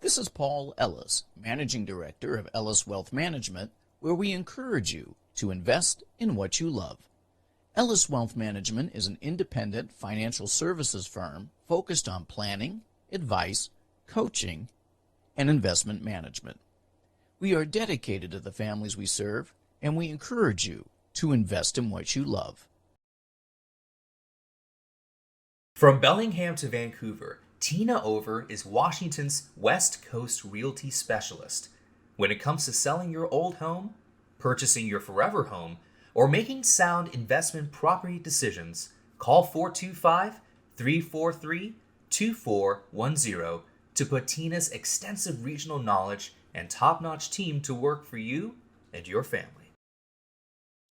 This is Paul Ellis, Managing Director of Ellis Wealth Management, where we encourage you to invest in what you love. Ellis Wealth Management is an independent financial services firm focused on planning, advice, coaching, and investment management. We are dedicated to the families we serve, and we encourage you to invest in what you love. From Bellingham to Vancouver, Tina Over is Washington's West Coast realty specialist. When it comes to selling your old home, purchasing your forever home, or making sound investment property decisions, call 425-343-2410 to put Tina's extensive regional knowledge and top-notch team to work for you and your family.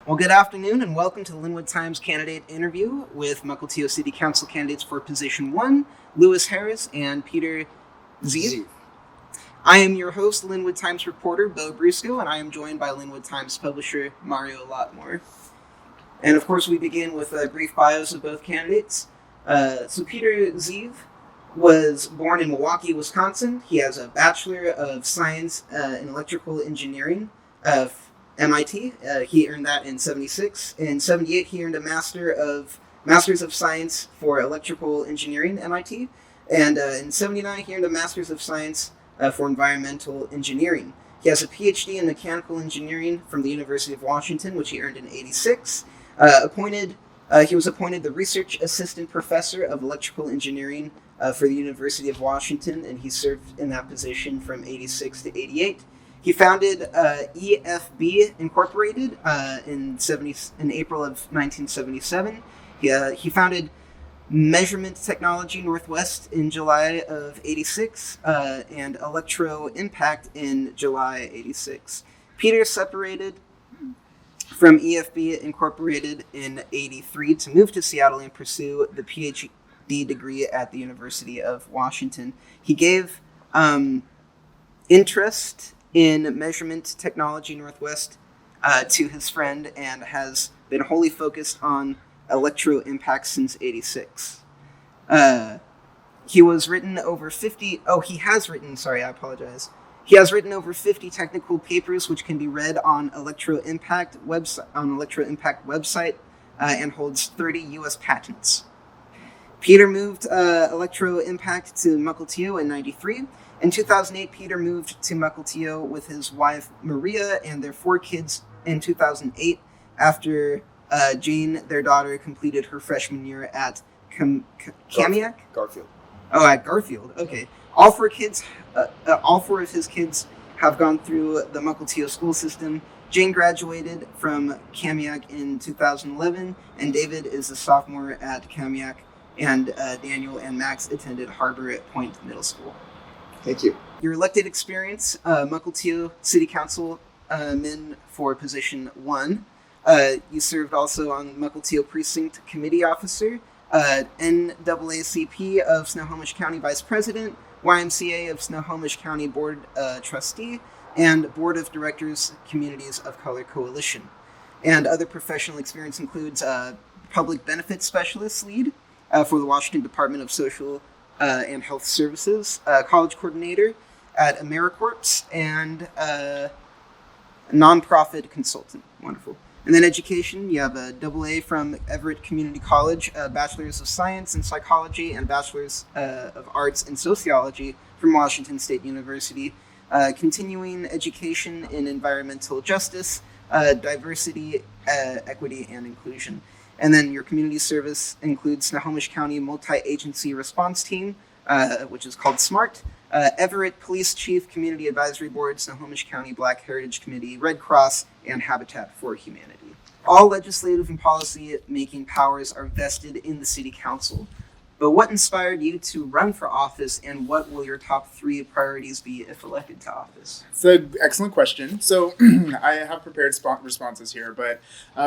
Well, good afternoon and welcome to the Lynnwood Times candidate interview with Mukilteo City Council candidates for Position 1, Lewis Harris and Peter Zieve. I am your host, Lynnwood Times reporter, Bo Brusco, and I am joined by Lynnwood Times publisher, Mario Lotmore. And of course, we begin with brief bios of both candidates. So Peter Zieve was born in Milwaukee, Wisconsin. He has a Bachelor of Science in Electrical Engineering MIT. He earned that in 76. In 78, he earned a Master's of Science for Electrical Engineering, MIT. And in 79, he earned a Master's of Science for Environmental Engineering. He has a PhD in Mechanical Engineering from the University of Washington, which he earned in 86. He was appointed the Research Assistant Professor of Electrical Engineering for the University of Washington, and he served in that position from 86 to 88. He founded EFB Incorporated in April of 1977. He founded Measurement Technology Northwest in July of 86 and Electro Impact in July 86. Peter separated from EFB Incorporated in 83 to move to Seattle and pursue the PhD degree at the University of Washington. He gave interest in Measurement Technology Northwest to his friend and has been wholly focused on electro impact since 86. He has written over 50 technical papers which can be read on Electro Impact website and holds 30 US patents. Peter moved Electro Impact to Mukilteo in 93. In 2008, Peter moved to Mukilteo with his wife Maria and their 4 kids in 2008 after Jane, their daughter, completed her freshman year at Kamiak? Garfield. Oh, at Garfield. Okay. All 4 of his kids have gone through the Mukilteo school system. Jane graduated from Kamiak in 2011, and David is a sophomore at Kamiak, and Daniel and Max attended Harbor Point Middle School. Thank you. Your elected experience, Mukilteo City Council men for Position 1. You served also on Mukilteo Precinct Committee Officer, NAACP of Snohomish County Vice President, YMCA of Snohomish County Board Trustee, and Board of Directors Communities of Color Coalition. And other professional experience includes Public Benefits Specialist Lead for the Washington Department of Social and Health Services, College Coordinator at AmeriCorps, and Nonprofit Consultant. Wonderful. And then education, you have a AA from Everett Community College, a Bachelor's of Science in Psychology, and a Bachelor's of Arts in Sociology from Washington State University. Continuing education in environmental justice, diversity, equity, and inclusion. And then your community service includes Snohomish County Multi-Agency Response Team, which is called SMART, Everett Police Chief Community Advisory Board, Snohomish County Black Heritage Committee, Red Cross, and Habitat for Humanity. All legislative and policy-making powers are vested in the City Council. But what inspired you to run for office, and what will your top 3 priorities be if elected to office? It's an excellent question. So I have prepared responses here, but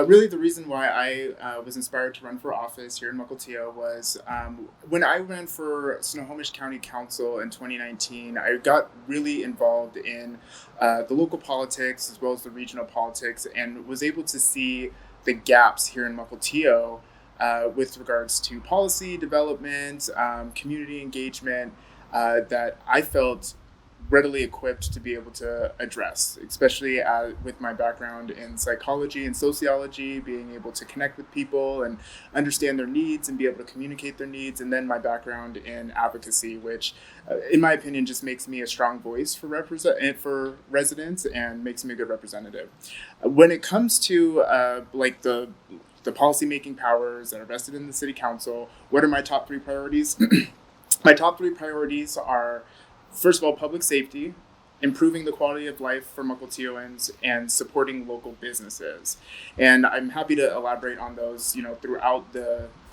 really the reason why I was inspired to run for office here in Mukilteo was when I ran for Snohomish County Council in 2019, I got really involved in the local politics as well as the regional politics, and was able to see the gaps here in Mukilteo with regards to policy development, community engagement, that I felt readily equipped to be able to address, especially with my background in psychology and sociology, being able to connect with people and understand their needs and be able to communicate their needs, and then my background in advocacy, which in my opinion just makes me a strong voice for residents and makes me a good representative. When it comes to like the policymaking powers that are vested in the city council, what are my top 3 priorities? My top 3 priorities are, first of all, public safety, improving the quality of life for Mukilteoans, and supporting local businesses. And I'm happy to elaborate on those, throughout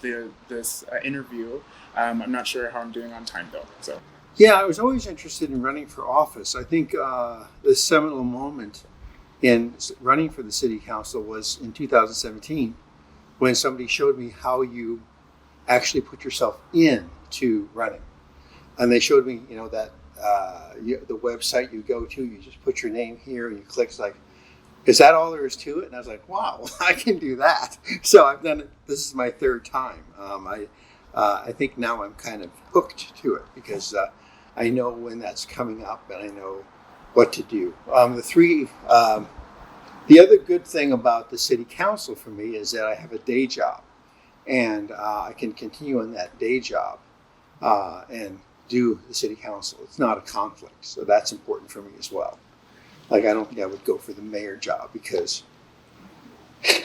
this interview. I'm not sure how I'm doing on time though. So. Yeah, I was always interested in running for office. I think the seminal moment in running for the city council was in 2017, when somebody showed me how you actually put yourself into running. And they showed me, that the website you go to, you just put your name here and you click. It's like, is that all there is to it? And I was like, wow, I can do that. So I've done it. This is my 3rd time. I think now I'm kind of hooked to it because I know when that's coming up and I know what to do. The other good thing about the city council for me is that I have a day job, and I can continue in that day job and do the city council. It's not a conflict, so that's important for me as well. Like, I don't think I would go for the mayor job because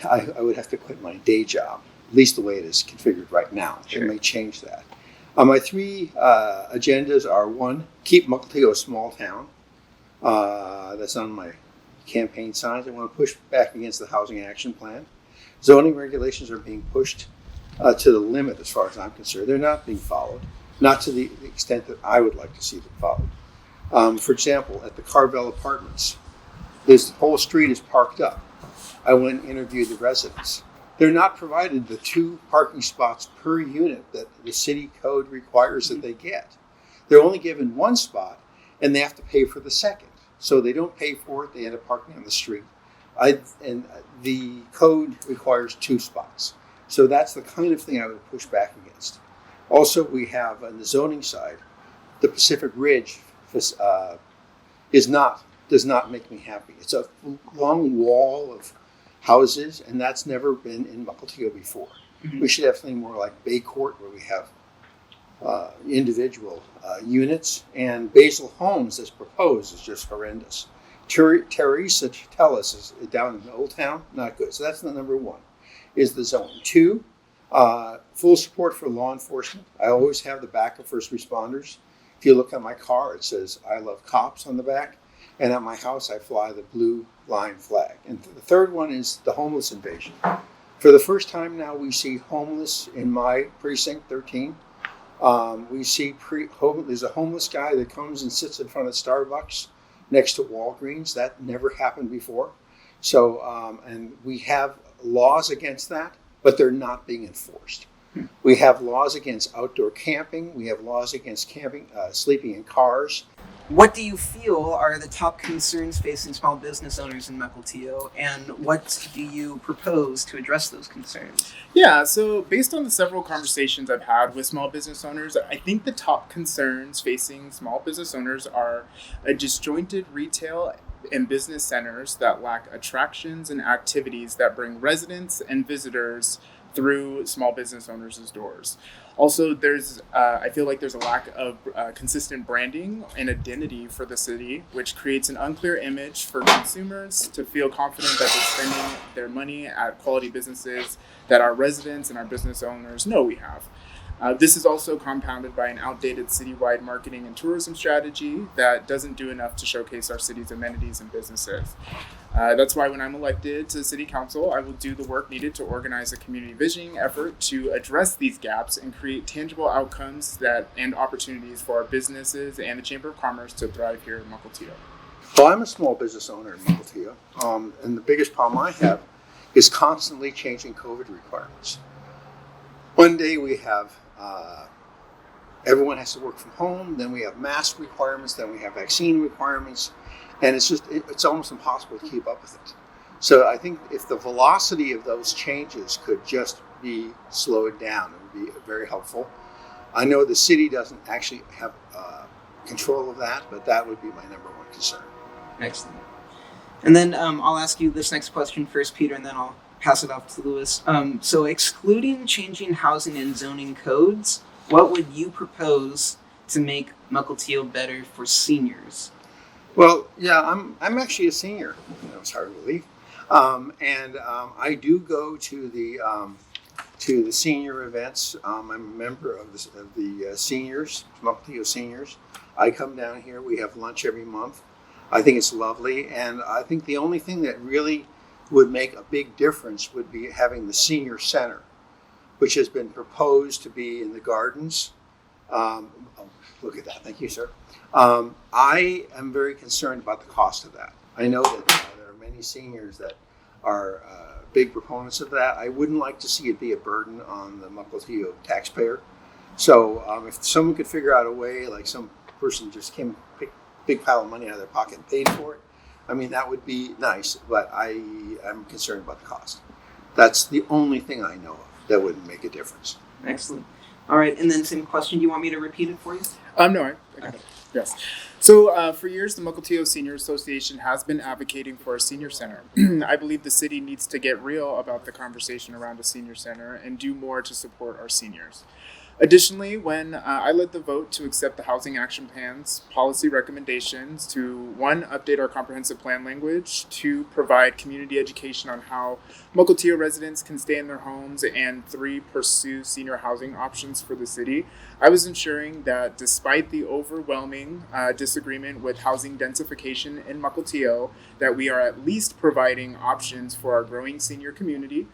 I would have to quit my day job, at least the way it is configured right now. Sure. It may change that. My 3 agendas are: 1, keep Mukilteo a small town. That's on my campaign signs. I want to push back against the housing action plan. Zoning regulations are being pushed to the limit as far as I'm concerned. They're not being followed, not to the extent that I would like to see them followed. For example, at the Carvel Apartments, this whole street is parked up. I went and interviewed the residents. They're not provided the 2 parking spots per unit that the city code requires that they get. They're only given 1 spot, and they have to pay for the second. So they don't pay for it, they end up parking on the street. And the code requires 2 spots. So that's the kind of thing I would push back against. Also, we have on the zoning side, the Pacific Ridge does not make me happy. It's a long wall of houses, and that's never been in Mukilteo before. Mm-hmm. We should have something more like Bay Court, where we have individual units, and Basil Homes as proposed is just horrendous. Teresa Tellis is down in the Old Town, not good. So that's the number 1, is the zoning. 2, full support for law enforcement. I always have the back of first responders. If you look at my car, it says I love cops on the back, and at my house I fly the blue line flag. And the 3rd one is the homeless invasion. For the first time now, we see homeless in my precinct 13. We see there's a homeless guy that comes and sits in front of Starbucks next to Walgreens. That never happened before. So, and we have laws against that, but they're not being enforced. We have laws against outdoor camping. We have laws against camping, sleeping in cars. What do you feel are the top concerns facing small business owners in Mukilteo, and what do you propose to address those concerns? Yeah, so based on the several conversations I've had with small business owners, I think the top concerns facing small business owners are a disjointed retail and business centers that lack attractions and activities that bring residents and visitors through small business owners' doors. Also, I feel like there's a lack of consistent branding and identity for the city, which creates an unclear image for consumers to feel confident that they're spending their money at quality businesses that our residents and our business owners know we have. This is also compounded by an outdated citywide marketing and tourism strategy that doesn't do enough to showcase our city's amenities and businesses. That's why when I'm elected to City Council, I will do the work needed to organize a community visioning effort to address these gaps and create tangible outcomes and opportunities for our businesses and the Chamber of Commerce to thrive here in Mukilteo. Well, I'm a small business owner in Mukilteo, and the biggest problem I have is constantly changing COVID requirements. One day we have everyone has to work from home, then we have mask requirements, then we have vaccine requirements, and it's almost impossible to keep up with it. So I think if the velocity of those changes could just be slowed down, it would be very helpful. I know the city doesn't actually have control of that, but that would be my number one concern. Excellent. And then I'll ask you this next question first, Peter, and then I'll pass it off to Lewis. So excluding changing housing and zoning codes, what would you propose to make Mukilteo better for seniors? Well, yeah, I'm actually a senior. It's hard to believe, and I do go to the senior events. I'm a member of the seniors, Mukilteo seniors. I come down here. We have lunch every month. I think it's lovely, and I think the only thing that really would make a big difference would be having the senior center, which has been proposed to be in the gardens. Look at that. Thank you, sir. I am very concerned about the cost of that. I know that there are many seniors that are big proponents of that. I wouldn't like to see it be a burden on the Mukilteo taxpayer. So if someone could figure out a way, like some person just came, pick a big pile of money out of their pocket and paid for it, I mean, that would be nice, but I'm concerned about the cost. That's the only thing I know of that would make a difference. Excellent. All right, and then same question. Do you want me to repeat it for you? No, I got it. Yes. So for years, the Mukilteo Senior Association has been advocating for a senior center. I believe the city needs to get real about the conversation around a senior center and do more to support our seniors. Additionally, when I led the vote to accept the Housing Action Plan's policy recommendations to, 1, update our comprehensive plan language, 2, provide community education on how Mukilteo residents can stay in their homes, and 3, pursue senior housing options for the city, I was ensuring that despite the overwhelming disagreement with housing densification in Mukilteo, that we are at least providing options for our growing senior community.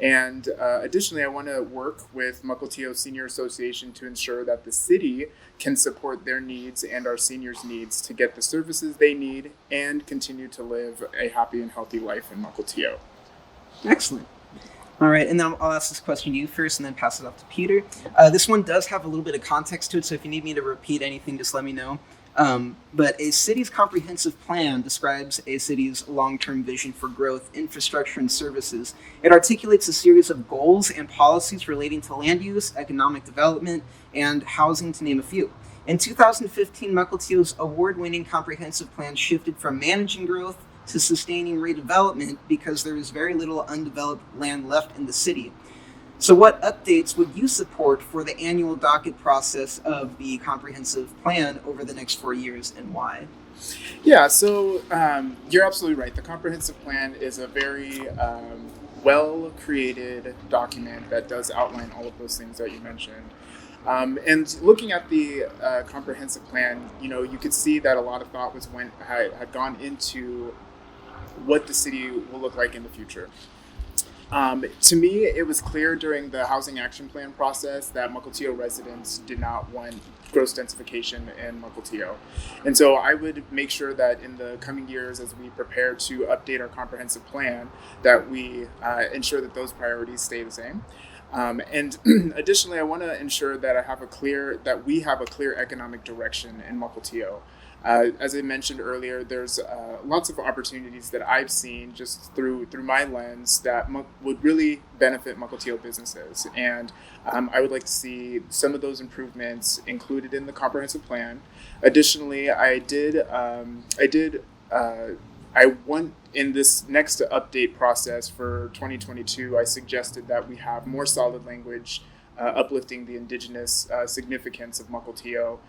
And additionally, I want to work with Mukilteo Senior Association to ensure that the city can support their needs and our seniors' needs to get the services they need and continue to live a happy and healthy life in Mukilteo. Excellent. All right, and then I'll ask this question to you first and then pass it off to Peter. This one does have a little bit of context to it, so if you need me to repeat anything, just let me know. But a city's comprehensive plan describes a city's long-term vision for growth, infrastructure, and services. It articulates a series of goals and policies relating to land use, economic development, and housing, to name a few. In 2015, Mukilteo's award-winning comprehensive plan shifted from managing growth to sustaining redevelopment because there is very little undeveloped land left in the city. So what updates would you support for the annual docket process of the comprehensive plan over the next 4 years, and why? Yeah, so you're absolutely right. The comprehensive plan is a very well-created document that does outline all of those things that you mentioned. And looking at the comprehensive plan, you could see that a lot of thought had gone into what the city will look like in the future. To me, it was clear during the Housing Action Plan process that Mukilteo residents did not want gross densification in Mukilteo. And so I would make sure that in the coming years, as we prepare to update our comprehensive plan, that we ensure that those priorities stay the same. And additionally, I want to ensure that we have a clear economic direction in Mukilteo. As I mentioned earlier, there's lots of opportunities that I've seen just through my lens that would really benefit Mukilteo businesses, and I would like to see some of those improvements included in the comprehensive plan. Additionally, in this next update process for 2022, I suggested that we have more solid language uplifting the indigenous significance of Mukilteo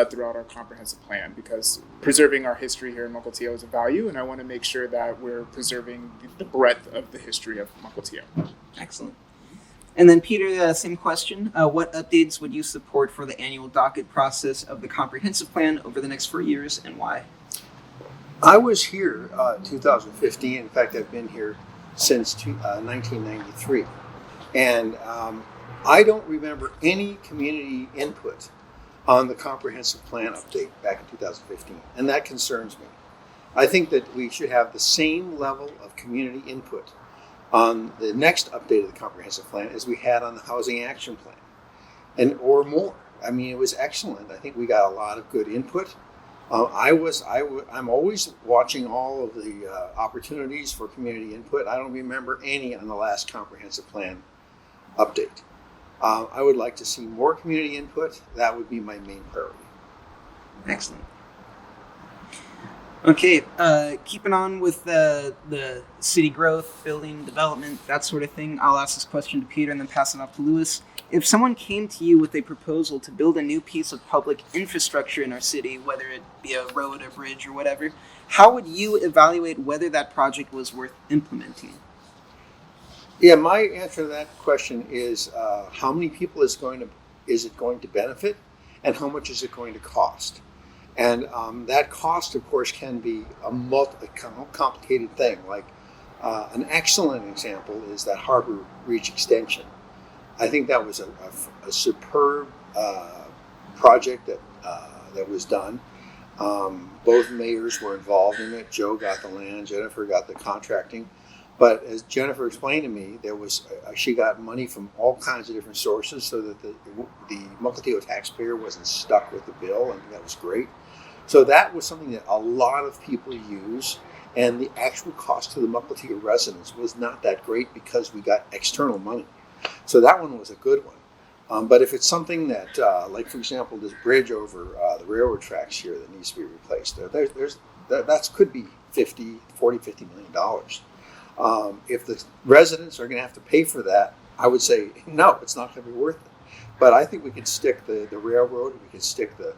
throughout our comprehensive plan, because preserving our history here in Mukilteo is a value, and I want to make sure that we're preserving the breadth of the history of Mukilteo. Excellent. And then Peter, same question. What updates would you support for the annual docket process of the comprehensive plan over the next 4 years, and why? I was here 2015. In fact, I've been here since 1993. And I don't remember any community input on the comprehensive plan update back in 2015, and that concerns me. I think that we should have the same level of community input on the next update of the comprehensive plan as we had on the Housing Action Plan, or more. I mean, it was excellent. I think we got a lot of good input. I'm always watching all of the opportunities for community input. I don't remember any on the last comprehensive plan update. I would like to see more community input. That would be my main priority. Excellent. Okay, keeping on with the city growth, building development, that sort of thing, I'll ask this question to Peter and then pass it off to Lewis. If someone came to you with a proposal to build a new piece of public infrastructure in our city, whether it be a road, a bridge, or whatever, how would you evaluate whether that project was worth implementing? Yeah, my answer to that question is how many people is it going to benefit, and how much is it going to cost? And that cost, of course, can be a complicated thing. Like an excellent example is that Harbor Reach extension. I think that was a superb project that was done. Both mayors were involved in it. Joe got the land, Jennifer got the contracting. But as Jennifer explained to me, she got money from all kinds of different sources so that the Mukilteo taxpayer wasn't stuck with the bill, and that was great. So that was something that a lot of people use, and the actual cost to the Mukilteo residents was not that great because we got external money. So that one was a good one. But if it's something that, like for example, this bridge over the railroad tracks here that needs to be replaced, that could be $50 million. If the residents are going to have to pay for that, I would say no, it's not going to be worth it. But I think we could stick the railroad, we could stick the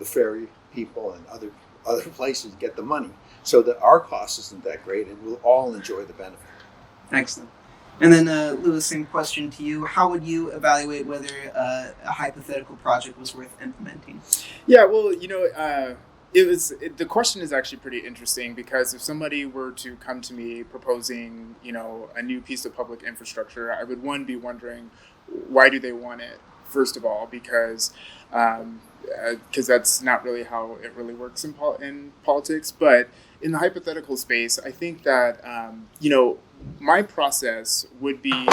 ferry people and other places to get the money, so that our cost isn't that great, and we'll all enjoy the benefit. Excellent. And then, Lewis, same question to you. How would you evaluate whether a hypothetical project was worth implementing? Yeah, well, the question is actually pretty interesting, because if somebody were to come to me proposing, a new piece of public infrastructure, I would be wondering, why do they want it? First of all, because that's not really how it really works in politics. But in the hypothetical space, I think that my process would be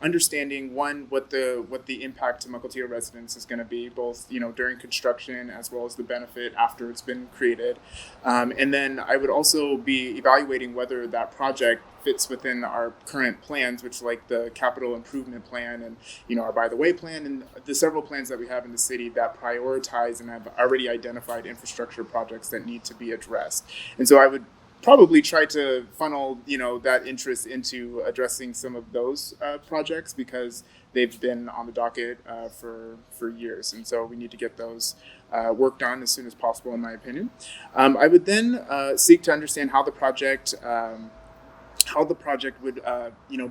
understanding, one, what the impact to Mukilteo residents is going to be, both during construction as well as the benefit after it's been created, and then I would also be evaluating whether that project fits within our current plans, which like the capital improvement plan and our by the way plan and the several plans that we have in the city that prioritize and have already identified infrastructure projects that need to be addressed. And so I would probably try to funnel that interest into addressing some of those projects, because they've been on the docket for years, and so we need to get those worked on as soon as possible, in my opinion. I would then seek to understand how the project would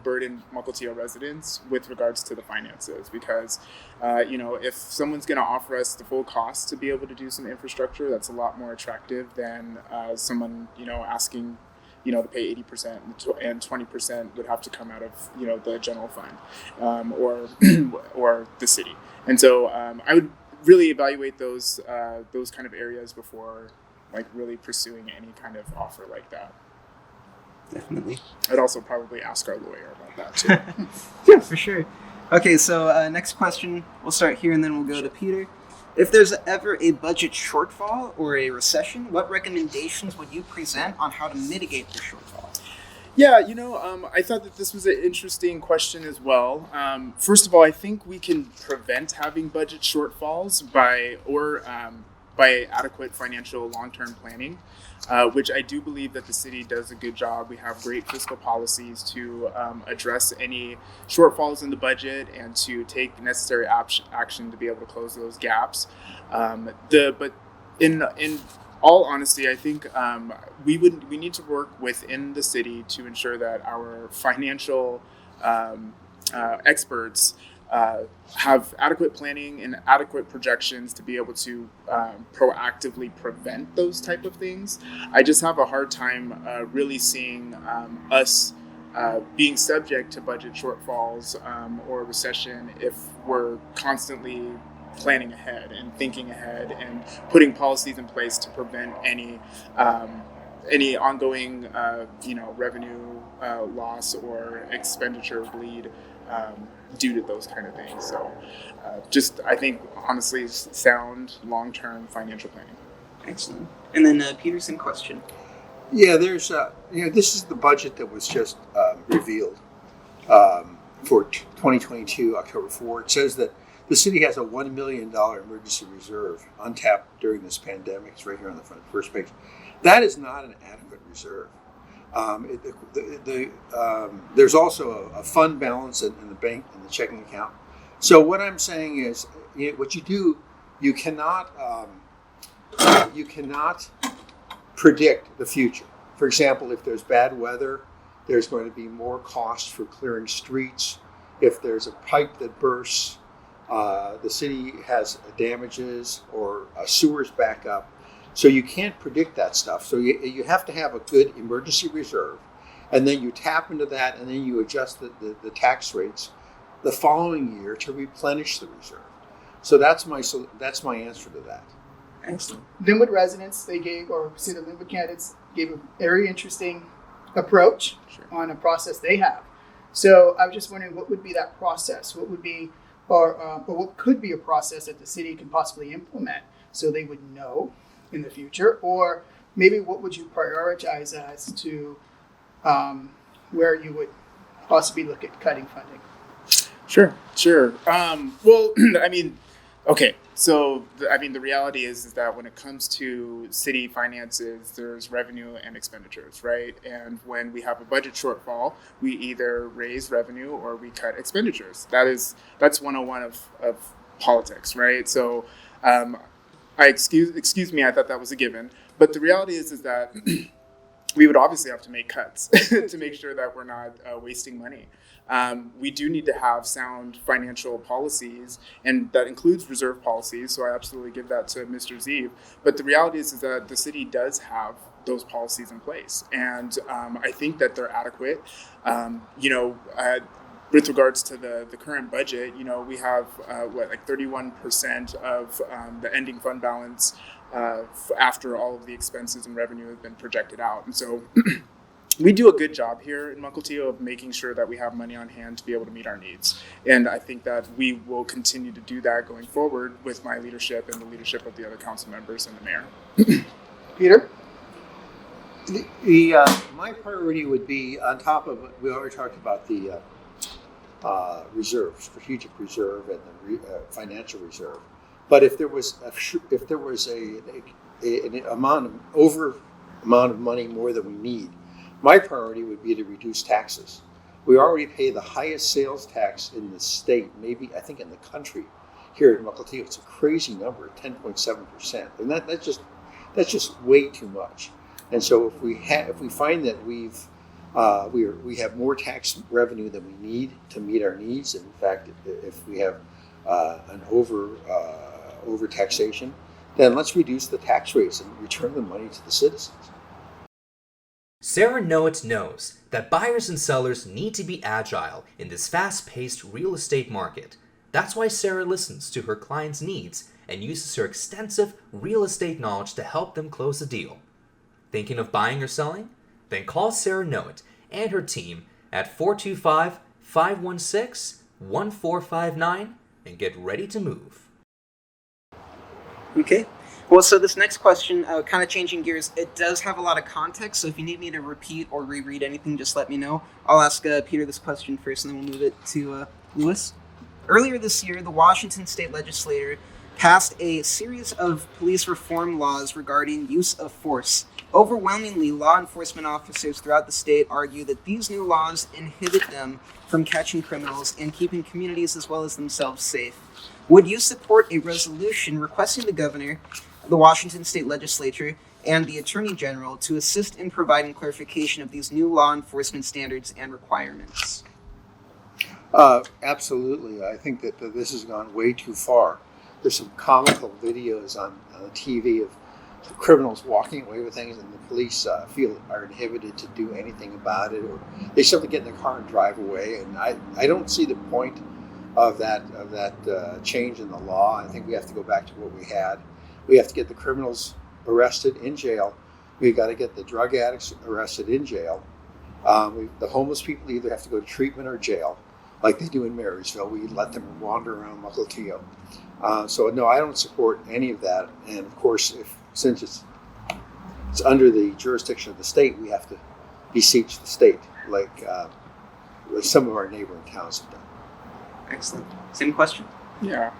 burden Mukilteo residents with regards to the finances, because if someone's going to offer us the full cost to be able to do some infrastructure, that's a lot more attractive than someone asking to pay 80% and 20% would have to come out of the general fund or the city. And so I would really evaluate those kind of areas before really pursuing any kind of offer like that. Definitely. I'd also probably ask our lawyer about that too. Yeah, for sure. Okay, so next question. We'll start here and then we'll go to Peter. If there's ever a budget shortfall or a recession, what recommendations would you present on how to mitigate the shortfall? Yeah, I thought that this was an interesting question as well. First of all, I think we can prevent having budget shortfalls by adequate financial long-term planning, which I do believe that the city does a good job. We have great fiscal policies to address any shortfalls in the budget and to take necessary action to be able to close those gaps. But in all honesty, I think we need to work within the city to ensure that our financial experts have adequate planning and adequate projections to be able to proactively prevent those type of things. I just have a hard time really seeing us being subject to budget shortfalls or recession if we're constantly planning ahead and thinking ahead and putting policies in place to prevent any ongoing revenue loss or expenditure bleed due to those kind of things. So I think honestly sound long-term financial planning. Excellent. And then Peterson question. Yeah, there's this is the budget that was just revealed for 2022 October 4. It says that The city has a $1 million emergency reserve untapped during this pandemic. It's right here on the first page. That is not an adequate reserve. There's also a fund balance in the bank, in the checking account. So what I'm saying is, what you do, you cannot predict the future. For example, if there's bad weather, there's going to be more cost for clearing streets. If there's a pipe that bursts, the city has damages or sewers back up. So you can't predict that stuff. So you have to have a good emergency reserve, and then you tap into that, and then you adjust the tax rates the following year to replenish the reserve. So that's my answer to that. Excellent. Lynnwood residents, the Lynnwood candidates gave a very interesting approach on a process they have. So I was just wondering, what would be that process? What would be, or what could be a process that the city can possibly implement so they would know in the future? Or maybe what would you prioritize as to where you would possibly look at cutting funding? Sure. Well, I mean, okay. So, the reality is that when it comes to city finances, there's revenue and expenditures, right? And when we have a budget shortfall, we either raise revenue or we cut expenditures. That's 101 of politics, right? So, excuse me, I thought that was a given. But the reality is that we would obviously have to make cuts to make sure that we're not wasting money. We do need to have sound financial policies, and that includes reserve policies, so I absolutely give that to Mr. Zieve. But the reality is that the city does have those policies in place, and I think that they're adequate. With regards to the current budget, we have 31% of the ending fund balance after all of the expenses and revenue have been projected out. And so we do a good job here in Mukilteo of making sure that we have money on hand to be able to meet our needs. And I think that we will continue to do that going forward with my leadership and the leadership of the other council members and the mayor. Peter? My priority would be, on top of, we already talked about the reserve, strategic reserve, and the financial reserve. But if there was an amount of money more than we need, my priority would be to reduce taxes. We already pay the highest sales tax in the state, maybe I think in the country. Here in Mukilteo, it's a crazy number, 10.7%, and that's just way too much. And so if we find that we have more tax revenue than we need to meet our needs, and in fact, if we have an over taxation, then let's reduce the tax rates and return the money to the citizens. Sarah Noet knows that buyers and sellers need to be agile in this fast-paced real estate market. That's why Sarah listens to her clients' needs and uses her extensive real estate knowledge to help them close a deal. Thinking of buying or selling? Then call Sarah Noet and her team at 425-516-1459 and get ready to move. Okay. Well, so this next question, kind of changing gears, it does have a lot of context, so if you need me to repeat or reread anything, just let me know. I'll ask Peter this question first, and then we'll move it to Lewis. Earlier this year, the Washington State Legislature passed a series of police reform laws regarding use of force. Overwhelmingly, law enforcement officers throughout the state argue that these new laws inhibit them from catching criminals and keeping communities as well as themselves safe. Would you support a resolution requesting the governor, the Washington State Legislature, and the Attorney General to assist in providing clarification of these new law enforcement standards and requirements? Absolutely. I think that this has gone way too far. There's some comical videos on TV of criminals walking away with things, and the police are inhibited to do anything about it, or they simply get in the car and drive away. And I don't see the point of that change in the law. I think we have to go back to what we had. We have to get the criminals arrested in jail. We've got to get the drug addicts arrested in jail. The homeless people either have to go to treatment or jail, like they do in Marysville. We let them wander around Mukilteo. So no, I don't support any of that. And of course, since it's under the jurisdiction of the state, we have to beseech the state, like some of our neighboring towns have done. Excellent. Same question? Yeah.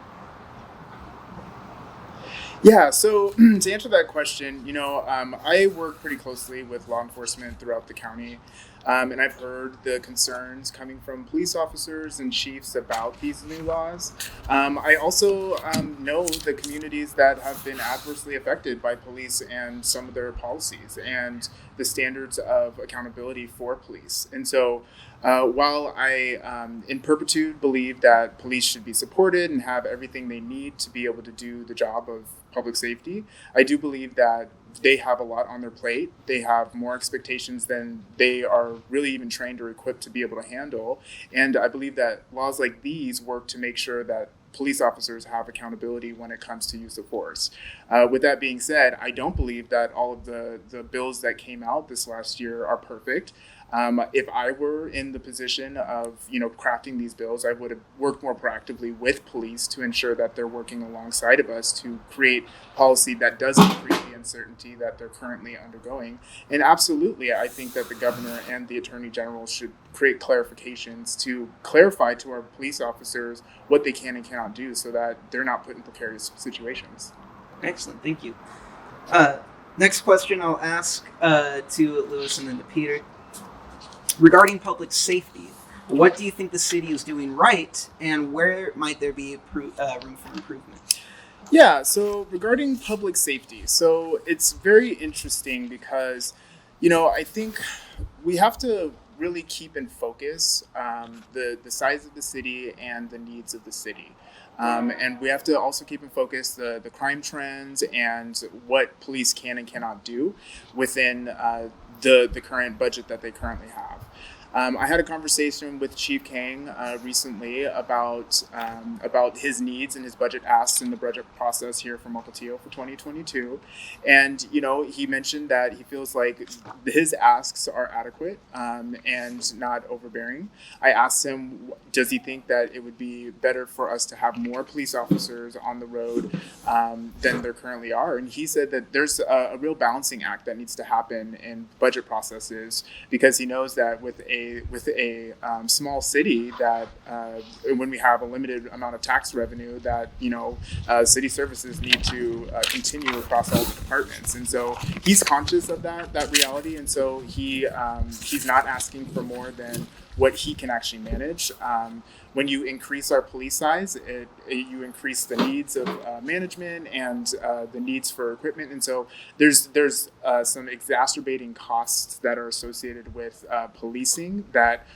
Yeah, so to answer that question, I work pretty closely with law enforcement throughout the county, and I've heard the concerns coming from police officers and chiefs about these new laws. I also know the communities that have been adversely affected by police and some of their policies and the standards of accountability for police. And so while I, in perpetuity, believe that police should be supported and have everything they need to be able to do the job of public safety, I do believe that they have a lot on their plate. They have more expectations than they are really even trained or equipped to be able to handle. And I believe that laws like these work to make sure that police officers have accountability when it comes to use of force. With that being said, I don't believe that all of the bills that came out this last year are perfect. If I were in the position of, crafting these bills, I would have worked more proactively with police to ensure that they're working alongside of us to create policy that doesn't create the uncertainty that they're currently undergoing. And absolutely, I think that the governor and the attorney general should create clarifications to clarify to our police officers what they can and cannot do so that they're not put in precarious situations. Excellent, thank you. Next question I'll ask to Lewis and then to Peter. Regarding public safety, what do you think the city is doing right, and where might there be room for improvement? Yeah, so regarding public safety, so it's very interesting because, I think we have to really keep in focus the size of the city and the needs of the city. And we have to also keep in focus the crime trends and what police can and cannot do within the current budget that they currently have. I had a conversation with Chief Kang recently about his needs and his budget asks in the budget process here for Mukilteo for 2022. And, he mentioned that he feels like his asks are adequate and not overbearing. I asked him, does he think that it would be better for us to have more police officers on the road than there currently are? And he said that there's a real balancing act that needs to happen in budget processes because he knows that with a small city that when we have a limited amount of tax revenue that city services need to continue across all the departments, and so he's conscious of that reality, and so he's not asking for more than what he can actually manage. When you increase our police size, you increase the needs of management and the needs for equipment, and so there's some exacerbating costs that are associated with policing that.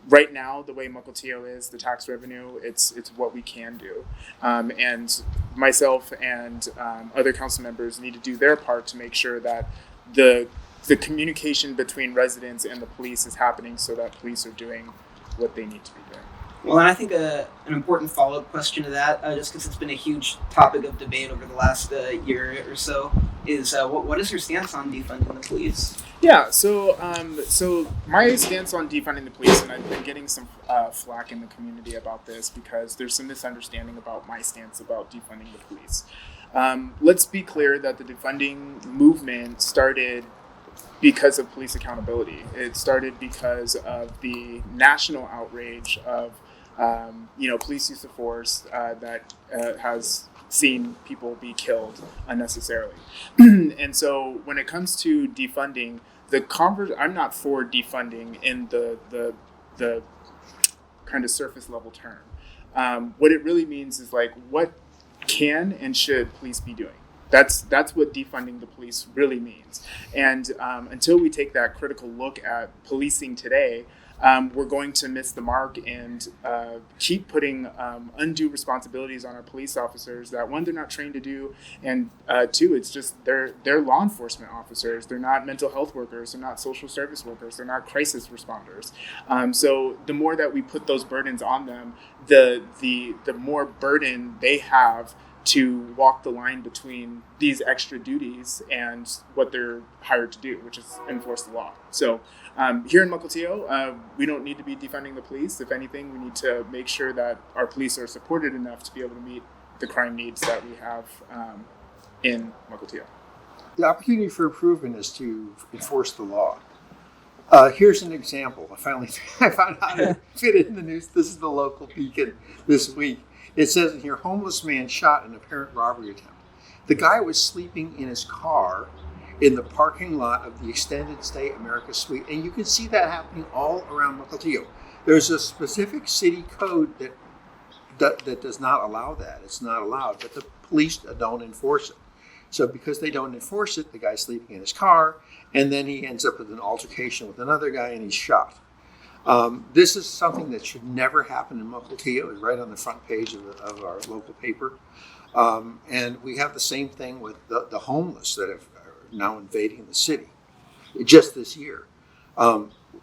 Right now, the way Mukilteo is, the tax revenue, it's what we can do. And myself and other council members need to do their part to make sure that the communication between residents and the police is happening so that police are doing what they need to be doing. Well, and I think an important follow-up question to that, just because it's been a huge topic of debate over the last year or so, is what is your stance on defunding the police? Yeah, so my stance on defunding the police, and I've been getting some flack in the community about this because there's some misunderstanding about my stance about defunding the police. Let's be clear that the defunding movement started because of police accountability. It started because of the national outrage of police use of force that has seen people be killed unnecessarily. And so when it comes to defunding, I'm not for defunding in the kind of surface level term. What it really means is like, what can and should police be doing? That's what defunding the police really means. And until we take that critical look at policing today, we're going to miss the mark and keep putting undue responsibilities on our police officers that, one, they're not trained to do, and two, it's just they're law enforcement officers. They're not mental health workers. They're not social service workers. They're not crisis responders. So the more that we put those burdens on them, the more burden they have to walk the line between these extra duties and what they're hired to do, which is enforce the law. So here in Mukilteo, we don't need to be defunding the police. If anything, we need to make sure that our police are supported enough to be able to meet the crime needs that we have in Mukilteo. The opportunity for improvement is to enforce the law. Here's an example. I found out how to fit it in the news. This is the local Beacon this week. It says in here, homeless man shot in apparent robbery attempt. The guy was sleeping in his car in the parking lot of the Extended Stay America Suite. And you can see that happening all around Mukilteo. There's a specific city code that does not allow that. It's not allowed, but the police don't enforce it. So because they don't enforce it, the guy's sleeping in his car, and then he ends up with an altercation with another guy and he's shot. This is something that should never happen in Mukilteo. It's right on the front page of our local paper. And we have the same thing with the homeless that are now invading the city just this year.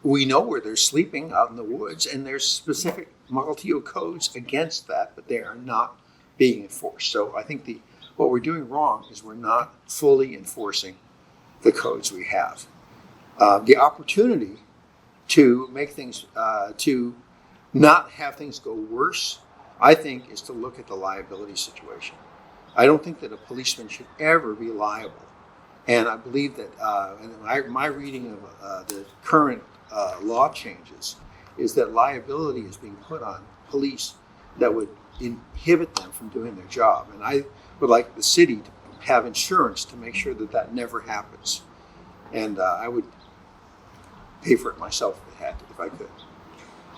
We know where they're sleeping out in the woods, and there's specific Mukilteo codes against that, but they are not being enforced. So I think what we're doing wrong is we're not fully enforcing the codes we have. The opportunity to make things, to not have things go worse, I think, is to look at the liability situation. I don't think that a policeman should ever be liable. And I believe that, my reading of the current law changes is that liability is being put on police that would inhibit them from doing their job. And I would like the city to have insurance to make sure that that never happens. And I would pay for it myself if I could.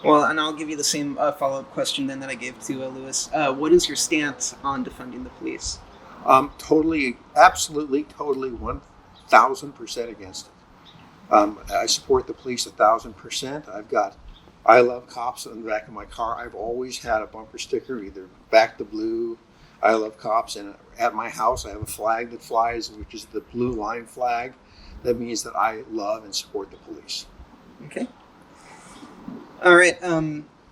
Well, and I'll give you the same follow-up question then that I gave to Lewis. What is your stance on defunding the police? Totally, absolutely, totally 1,000% against it. I support the police 1,000%. I've got I love cops on the back of my car. I've always had a bumper sticker, either back the blue, I love cops, and at my house I have a flag that flies, which is the blue line flag. That means that I love and support the police. Okay. All right.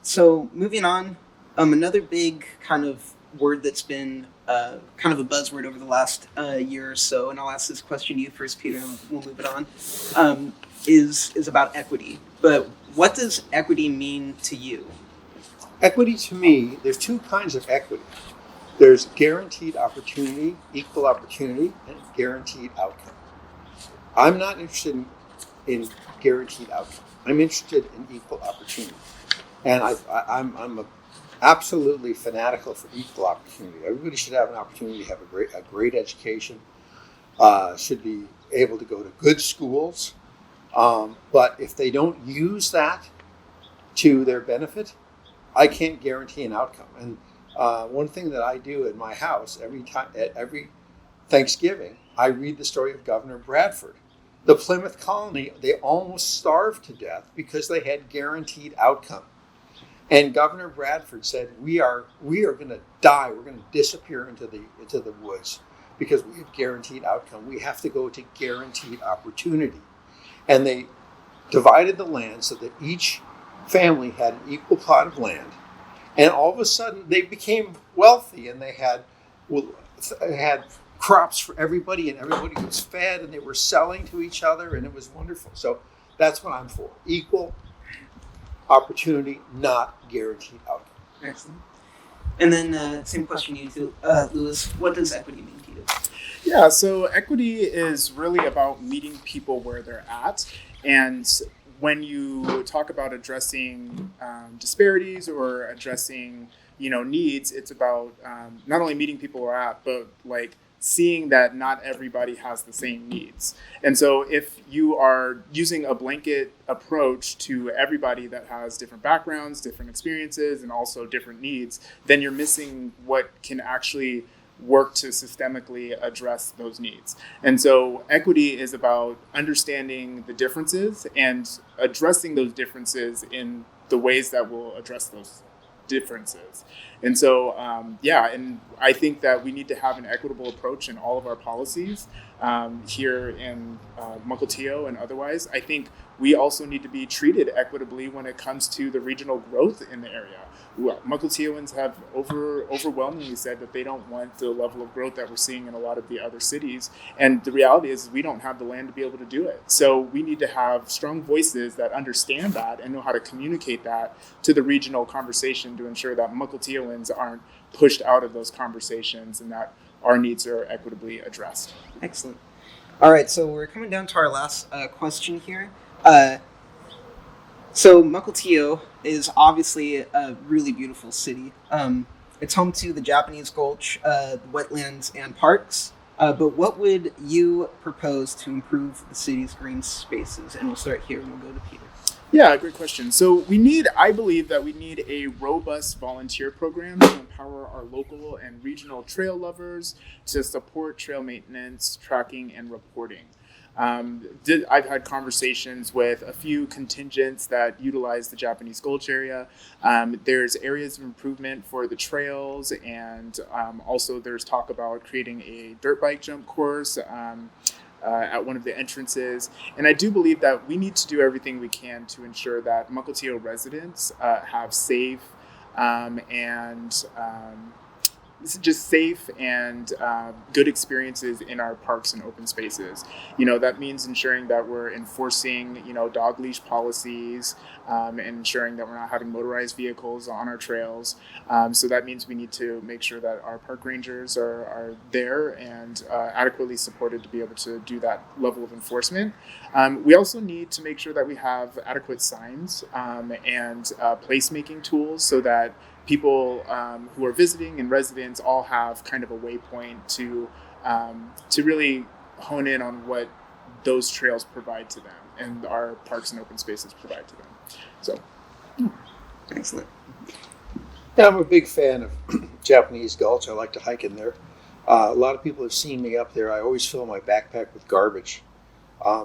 So moving on, another big kind of word that's been kind of a buzzword over the last year or so, and I'll ask this question to you first, Peter, and we'll move it on, is about equity. But what does equity mean to you? Equity to me, there's two kinds of equity. There's guaranteed opportunity, equal opportunity, and guaranteed outcome. I'm not interested in guaranteed outcome. I'm interested in equal opportunity. And I'm absolutely fanatical for equal opportunity. Everybody should have an opportunity to have a great education, should be able to go to good schools. But if they don't use that to their benefit, I can't guarantee an outcome. And one thing that I do in my house every Thanksgiving, I read the story of Governor Bradford. The Plymouth colony, they almost starved to death because they had guaranteed outcome. And Governor Bradford said, we are going to die. We're going to disappear into the woods because we have guaranteed outcome. We have to go to guaranteed opportunity. And they divided the land so that each family had an equal plot of land. And all of a sudden, they became wealthy, and they had crops for everybody, and everybody was fed, and they were selling to each other, and it was wonderful. So that's what I'm for. Equal opportunity, not guaranteed outcome. Excellent. And then same question to you too, Lewis. What does equity mean to you? Yeah, so equity is really about meeting people where they're at. And when you talk about addressing disparities or addressing, needs, it's about not only meeting people where they're at, but like seeing that not everybody has the same needs. And so if you are using a blanket approach to everybody that has different backgrounds, different experiences, and also different needs, then you're missing what can actually work to systemically address those needs. And so equity is about understanding the differences and addressing those differences in the ways that will address those differences. And so, and I think that we need to have an equitable approach in all of our policies here in Mukilteo and otherwise. I think we also need to be treated equitably when it comes to the regional growth in the area. Mukilteoans have overwhelmingly said that they don't want the level of growth that we're seeing in a lot of the other cities. And the reality is we don't have the land to be able to do it. So we need to have strong voices that understand that and know how to communicate that to the regional conversation to ensure that Mukilteoans aren't pushed out of those conversations and that our needs are equitably addressed. Excellent. All right, so we're coming down to our last question here. So Mukilteo is obviously a really beautiful city. It's home to the Japanese Gulch, wetlands, and parks. But what would you propose to improve the city's green spaces? And we'll start here and we'll go to Peter. Yeah, great question. So I believe that we need a robust volunteer program to empower our local and regional trail lovers to support trail maintenance, tracking, and reporting. I've had conversations with a few contingents that utilize the Japanese Gulch area. There's areas of improvement for the trails, and also there's talk about creating a dirt bike jump course at one of the entrances. And I do believe that we need to do everything we can to ensure that Mukilteo residents have safe and good experiences in our parks and open spaces. That means ensuring that we're enforcing, dog leash policies, and ensuring that we're not having motorized vehicles on our trails. So that means we need to make sure that our park rangers are there and adequately supported to be able to do that level of enforcement. We also need to make sure that we have adequate signs and placemaking tools so that people who are visiting and residents all have kind of a waypoint to really hone in on what those trails provide to them and our parks and open spaces provide to them. So, Excellent. Yeah, I'm a big fan of Japanese Gulch. I like to hike in there. A lot of people have seen me up there. I always fill my backpack with garbage.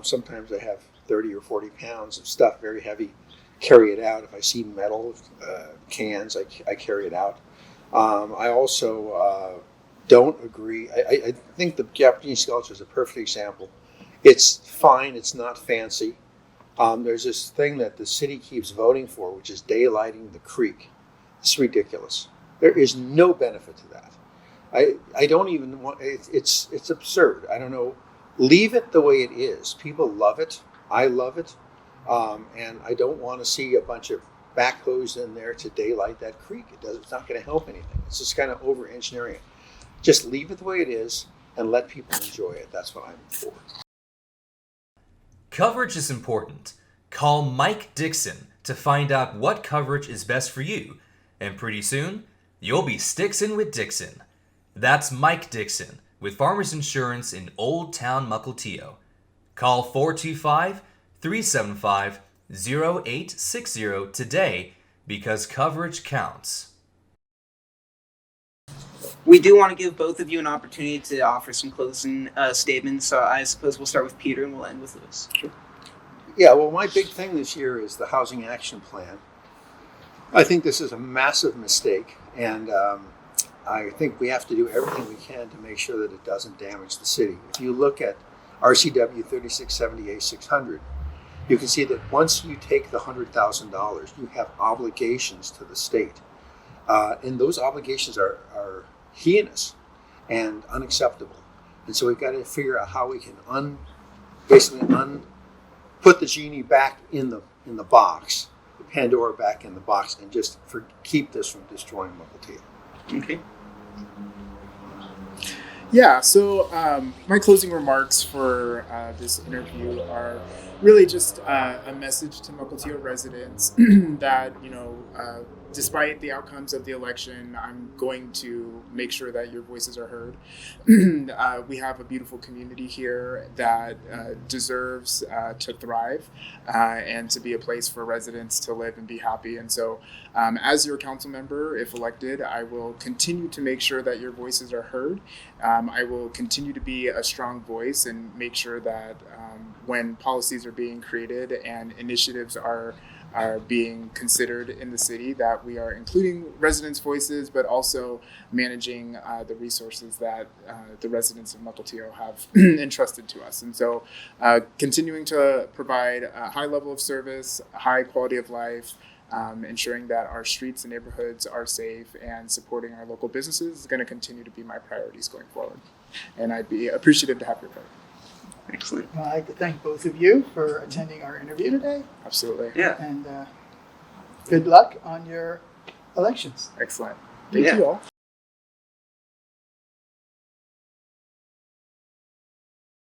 Sometimes I have 30 or 40 pounds of stuff, very heavy. Carry it out. If I see metal cans, I carry it out. I also don't agree. I think the Japanese Gulch is a perfect example. It's fine. It's not fancy. There's this thing that the city keeps voting for, which is daylighting the creek. It's ridiculous. There is no benefit to that. I don't even want. It's absurd. I don't know. Leave it the way it is. People love it. I love it. And I don't want to see a bunch of backhoes in there to daylight that creek. It's not going to help anything. It's just kind of over engineering it. Just leave it the way it is and let people enjoy it. That's what I'm for. Coverage is important. Call Mike Dixon to find out what coverage is best for you. And pretty soon, you'll be Stixin' with Dixon. That's Mike Dixon with Farmers Insurance in Old Town Mukilteo. Call 425-375-0860 today because coverage counts. We do want to give both of you an opportunity to offer some closing statements. So I suppose we'll start with Peter and we'll end with Lewis. Sure. Yeah, well, my big thing this year is the Housing Action Plan. I think this is a massive mistake, and I think we have to do everything we can to make sure that it doesn't damage the city. If you look at RCW 3670A600, you can see that once you take the $100,000, you have obligations to the state. And those obligations are heinous and unacceptable. And so we've got to figure out how we can put the genie back in the box, the Pandora back in the box, and just keep this from destroying Mukilteo. Okay. Yeah, so my closing remarks for this interview are really just a message to Mukilteo residents that, despite the outcomes of the election, I'm going to make sure that your voices are heard. We have a beautiful community here that deserves to thrive and to be a place for residents to live and be happy. And so as your council member, if elected, I will continue to make sure that your voices are heard. I will continue to be a strong voice and make sure that when policies are being created and initiatives are being considered in the city, that we are including residents' voices, but also managing the resources that the residents of Mukilteo have entrusted to us. And so continuing to provide a high level of service, a high quality of life, ensuring that our streets and neighborhoods are safe, and supporting our local businesses is going to continue to be my priorities going forward. And I'd be appreciative to have your vote. Excellent. I'd like to thank both of you for attending our interview today. Absolutely. Yeah. And good luck on your elections. Excellent. Thank you all.